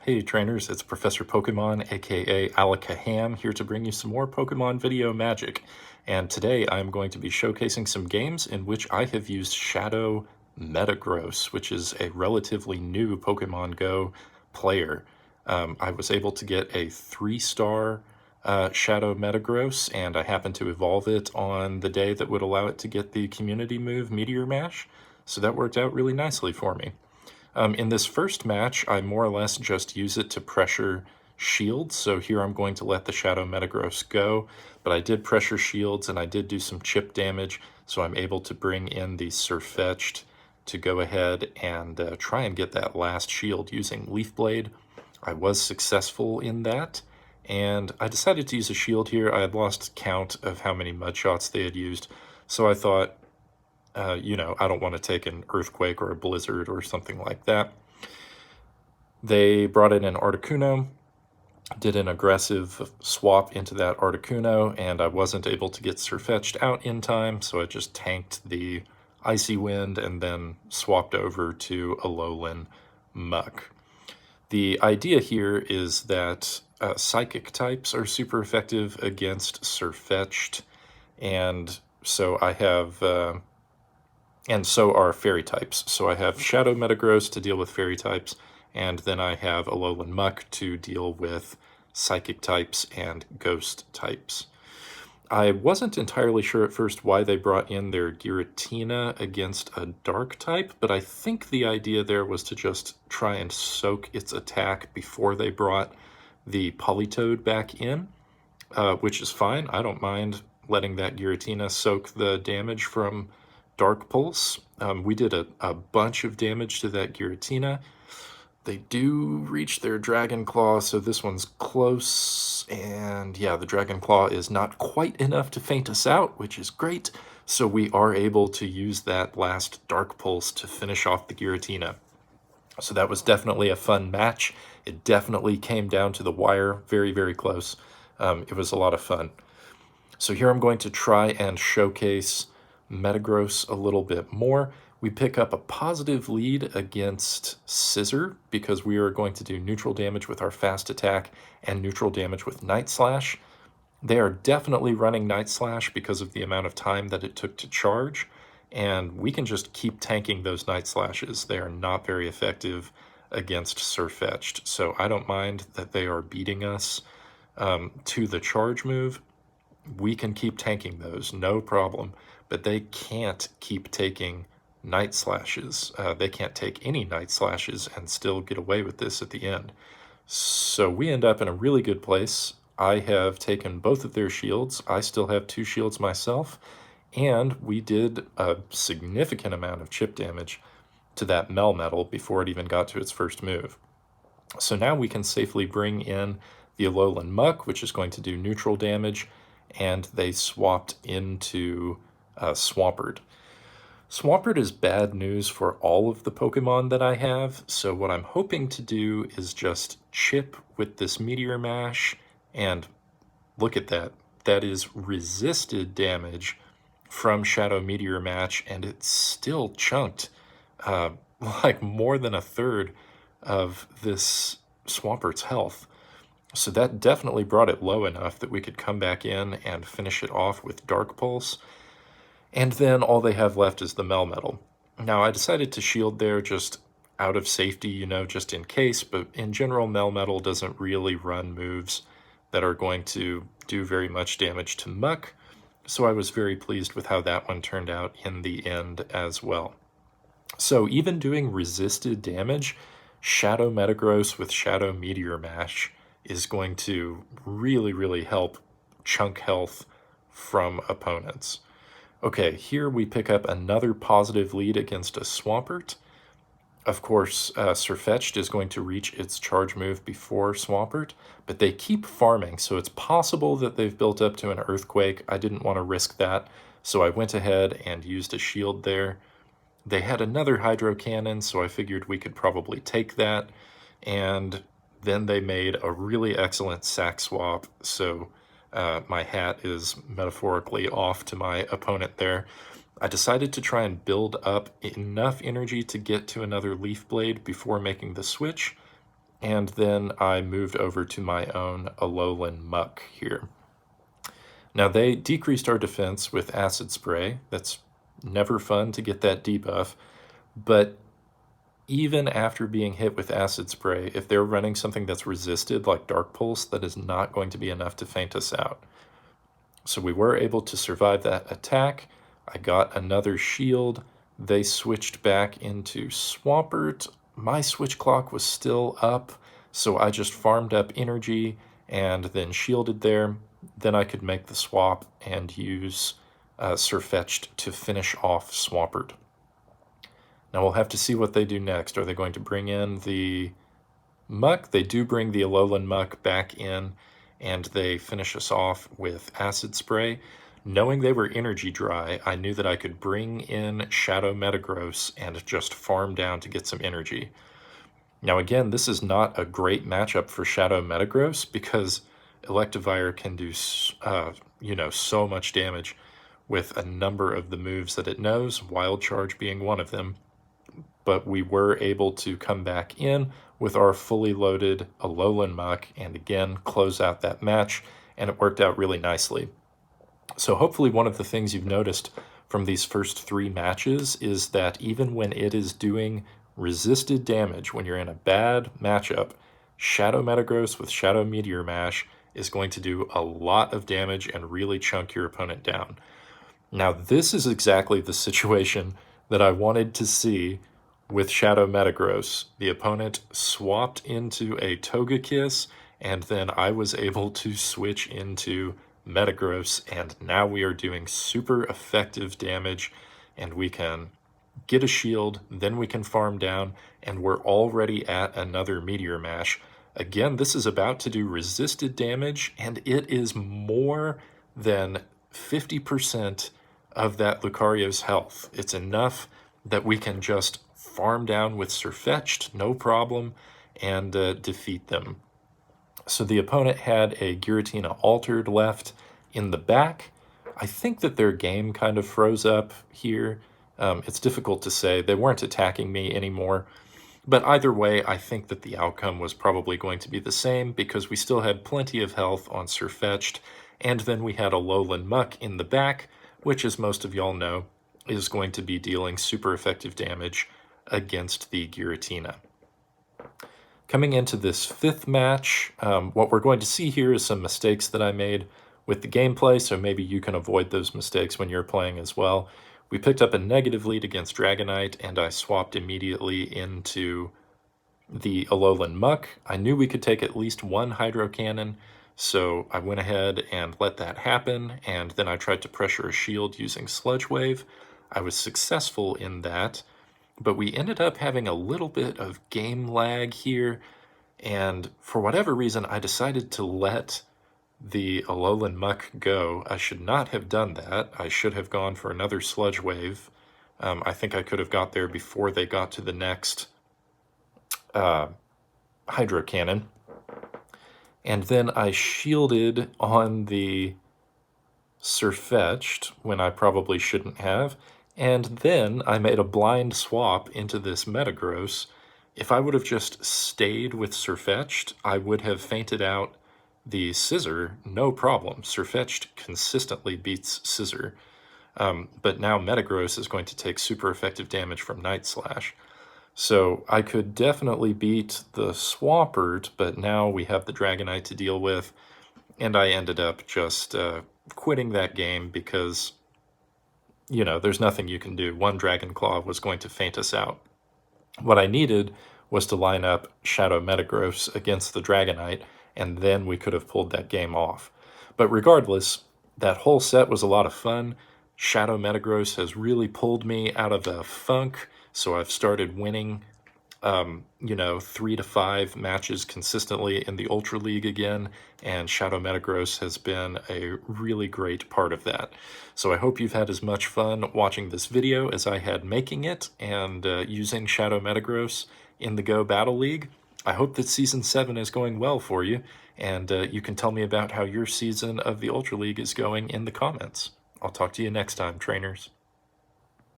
Hey trainers, it's Professor Pokemon, aka Alakaham, here to bring you some more Pokemon video magic. And today I'm going to be showcasing some games in which I have used Shadow Metagross, which is a relatively new Pokemon Go player. I was able to get a 3-star Shadow Metagross, and I happened to evolve it on the day that would allow it to get the community move Meteor Mash, so that worked out really nicely for me. In this first match, I more or less just use it to pressure shields, so here I'm going to let the Shadow Metagross go, but I did pressure shields and I did do some chip damage, so I'm able to bring in the Surfetched to go ahead and try and get that last shield using Leaf Blade. I was successful in that, and I decided to use a shield here. I had lost count of how many mud shots they had used, so I thought, I don't want to take an earthquake or a blizzard or something like that. They brought in an Articuno, did an aggressive swap into that Articuno, and I wasn't able to get Surfetched out in time, so I just tanked the Icy Wind and then swapped over to Alolan Muck. The idea here is that Psychic types are super effective against Surfetched, and so I have... and so are fairy types. So I have Shadow Metagross to deal with fairy types, and then I have Alolan Muck to deal with psychic types and ghost types. I wasn't entirely sure at first why they brought in their Giratina against a dark type, but I think the idea there was to just try and soak its attack before they brought the Politoed back in, which is fine. I don't mind letting that Giratina soak the damage from Dark Pulse. We did a bunch of damage to that Giratina. They do reach their Dragon Claw, so this one's close. And yeah, the Dragon Claw is not quite enough to faint us out, which is great. So we are able to use that last Dark Pulse to finish off the Giratina. So that was definitely a fun match. It definitely came down to the wire, very, very close. It was a lot of fun. So here I'm going to try and showcase Metagross a little bit more. We pick up a positive lead against Scissor because we are going to do neutral damage with our fast attack and neutral damage with Night Slash. They are definitely running Night Slash because of the amount of time that it took to charge, and we can just keep tanking those Night Slashes. They are not very effective against Surfetched, so I don't mind that they are beating us to the charge move. We can keep tanking those, no problem, but they can't keep taking Night Slashes. They can't take any Night Slashes and still get away with this at the end. So we end up in a really good place. I have taken both of their shields. I still have 2 shields myself, and we did a significant amount of chip damage to that Melmetal before it even got to its first move. So now we can safely bring in the Alolan Muck, which is going to do neutral damage, and they swapped into Swampert. Swampert is bad news for all of the Pokemon that I have, so what I'm hoping to do is just chip with this Meteor Mash, and look at that. That is resisted damage from Shadow Meteor Mash, and it's still chunked like more than a third of this Swampert's health. So that definitely brought it low enough that we could come back in and finish it off with Dark Pulse. And then all they have left is the Melmetal. Now, I decided to shield there just out of safety, just in case, but in general, Melmetal doesn't really run moves that are going to do very much damage to Muck, so I was very pleased with how that one turned out in the end as well. So even doing resisted damage, Shadow Metagross with Shadow Meteor Mash is going to really, really help chunk health from opponents. Okay, here we pick up another positive lead against a Swampert. Of course, Surfetched is going to reach its charge move before Swampert, but they keep farming, so it's possible that they've built up to an Earthquake. I didn't want to risk that, so I went ahead and used a shield there. They had another Hydro Cannon, so I figured we could probably take that, and then they made a really excellent sack swap, so my hat is metaphorically off to my opponent there. I decided to try and build up enough energy to get to another Leaf Blade before making the switch, and then I moved over to my own Alolan Muck here. Now they decreased our defense with Acid Spray. That's never fun to get that debuff, but even after being hit with Acid Spray, if they're running something that's resisted like Dark Pulse, that is not going to be enough to feint us out. So we were able to survive that attack. I got another shield. They switched back into Swampert. My switch clock was still up, so I just farmed up energy and then shielded there. Then I could make the swap and use Sirfetch'd to finish off Swampert. Now we'll have to see what they do next. Are they going to bring in the Muck? They do bring the Alolan Muck back in, and they finish us off with Acid Spray. Knowing they were energy dry, I knew that I could bring in Shadow Metagross and just farm down to get some energy. Now again, this is not a great matchup for Shadow Metagross because Electivire can do so much damage with a number of the moves that it knows, Wild Charge being one of them. But we were able to come back in with our fully loaded Alolan Muck and again close out that match, and it worked out really nicely. So hopefully one of the things you've noticed from these first 3 matches is that even when it is doing resisted damage, when you're in a bad matchup, Shadow Metagross with Shadow Meteor Mash is going to do a lot of damage and really chunk your opponent down. Now this is exactly the situation that I wanted to see with Shadow Metagross. The opponent swapped into a Togekiss, and then I was able to switch into Metagross, and now we are doing super effective damage, and we can get a shield, then we can farm down, and we're already at another Meteor Mash. Again, this is about to do resisted damage, and it is more than 50% of that Lucario's health. It's enough that we can just farm down with Sirfetch'd, no problem, and defeat them. So the opponent had a Giratina Altered left in the back. I think that their game kind of froze up here. It's difficult to say. They weren't attacking me anymore. But either way, I think that the outcome was probably going to be the same because we still had plenty of health on Sirfetch'd, and then we had Alolan Muck in the back, which, as most of y'all know, is going to be dealing super effective damage against the Giratina. Coming into this 5th match, what we're going to see here is some mistakes that I made with the gameplay, so maybe you can avoid those mistakes when you're playing as well. We picked up a negative lead against Dragonite, and I swapped immediately into the Alolan Muck. I knew we could take at least 1 Hydro Cannon, so I went ahead and let that happen, and then I tried to pressure a shield using Sludge Wave. I was successful in that, but we ended up having a little bit of game lag here, and for whatever reason, I decided to let the Alolan Muck go. I should not have done that. I should have gone for another Sludge Wave. I think I could have got there before they got to the next Hydro Cannon. And then I shielded on the Sirfetch'd when I probably shouldn't have. And then I made a blind swap into this Metagross. If I would have just stayed with Sirfetch'd, I would have fainted out the Scissor, no problem. Sirfetch'd consistently beats Scissor. But now Metagross is going to take super effective damage from Night Slash. So I could definitely beat the Swampert, but now we have the Dragonite to deal with. And I ended up just quitting that game because, there's nothing you can do. 1 Dragon Claw was going to faint us out. What I needed was to line up Shadow Metagross against the Dragonite, and then we could have pulled that game off. But regardless, that whole set was a lot of fun. Shadow Metagross has really pulled me out of a funk, so I've started winning, 3 to 5 matches consistently in the Ultra League again, and Shadow Metagross has been a really great part of that. So I hope you've had as much fun watching this video as I had making it and using Shadow Metagross in the Go Battle League. I hope that Season 7 is going well for you, and you can tell me about how your season of the Ultra League is going in the comments. I'll talk to you next time, trainers.